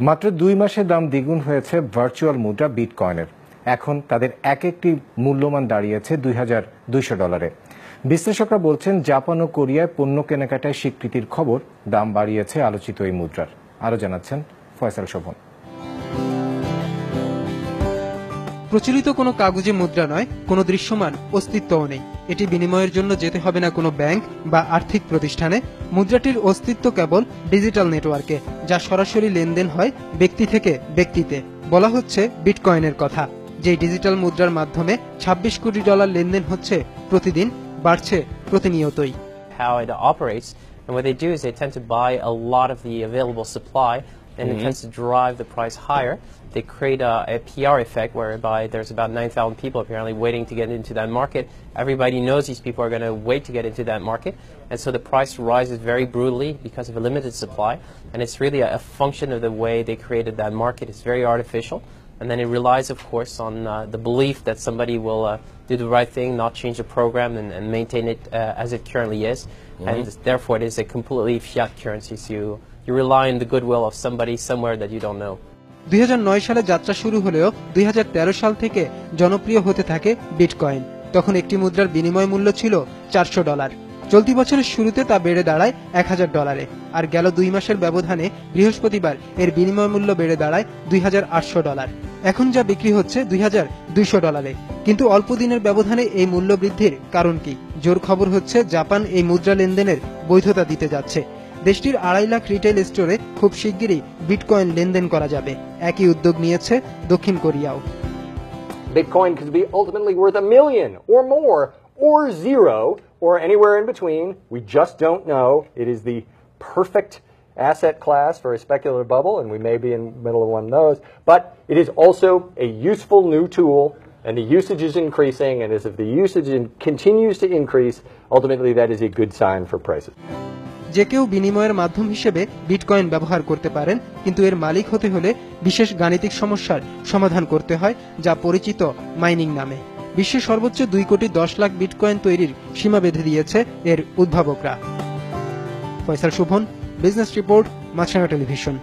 মাত্র 2 মাসে দাম দ্বিগুণ হয়েছে ভার্চুয়াল মুদ্রা বিটকয়েনের। এখন তাদের এক একটি মূল্যমান দাঁড়িয়েছে $2,200। বিশ্লেষকরা বলছেন জাপান ও কোরিয়ায় পণ্য কেনাকাটায় স্বীকৃতির খবর দাম বাড়িয়েছে আলোচিত এই মুদ্রার। আরো জানাচ্ছেন ফয়সাল শোভন। প্রচলিত কোনো কাগজে মুদ্রা নয়, কোনো দৃশ্যমান অস্তিত্বও নেই। এটি বিনিময়ের জন্য যেতে হবে না কোনো ব্যাংক বা আর্থিক প্রতিষ্ঠানে। মুদ্রাটির অস্তিত্ব কেবল ডিজিটাল নেটওয়ার্কে, যা সরাসরি লেনদেন হয় ব্যক্তি থেকে ব্যক্তিতে। বলা হচ্ছে বিটকয়েনের কথা, যেই ডিজিটাল মুদ্রার মাধ্যমে $26 কোটি লেনদেন হচ্ছে প্রতিদিন, বাড়ছে প্রতিনিয়তই। How it operates and what they do is they tend to buy a lot of the available supply and it tends to drive the price higher. They create a PR effect whereby there's about 9,000 people apparently waiting to get into that market. Everybody knows these people are going to wait to get into that market, and so the price rises very brutally because of a limited supply, and it's really a function of the way they created that market. It's very artificial, and then it relies, of course, on the belief that somebody will do the right thing, not change the program, and maintain it as it currently is, and therefore it is a completely fiat currency, so you rely on the goodwill of somebody somewhere that you don't know. 2009 সালে যাত্রা শুরু হলেও 2013 সাল থেকে জনপ্রিয় হতে থাকে bitcoin. তখন একটি মুদ্রার বিনিময় মূল্য ছিল $400। চলতি বছরের শুরুতে তা বেড়ে দাঁড়ায় $1,000, আর গেল 2 মাসের ব্যবধানে বৃহস্পতিবার এর বিনিময় মূল্য বেড়ে দাঁড়ায় $2,800। এখন যা বিক্রি হচ্ছে $2,200। কিন্তু অল্প দিনের ব্যবধানে এই মূল্য বৃদ্ধির কারণ কি? জোর খবর হচ্ছে জাপান এই মুদ্রা লেনদেনের বৈধতা দিতে যাচ্ছে। দেশটির 2.5 লাখ রিটেল স্টোরে খুব শিগগিরই বিটকয়েন লেনদেন করা যাবে। একই উদ্যোগ নিয়েছে দক্ষিণ কোরিয়াও। Bitcoin could be ultimately worth $1 million or more or zero or anywhere in between. We just don't know. It is the perfect asset class for a speculative bubble, and we may be in the middle of one of those. But it is also a useful new tool, and the usage is increasing, and as if the usage continues to increase, ultimately that is a good sign for prices. যে কেউ বিনিময়ের মাধ্যম হিসেবে bitcoin ব্যবহার করতে পারেন, কিন্তু এর মালিক হতে হলে বিশেষ গাণিতিক সমস্যার সমাধান করতে হয়, যা পরিচিত মাইনিং নামে। বিশ্বে সর্বোচ্চ 2 কোটি 10 লাখ বিটকয়েন তৈরির সীমা বেঁধে দিয়েছে এর উদ্ভাবকরা। ফয়সাল শোভন, বিজনেস রিপোর্ট, মাছরাঙা টেলিভিশন।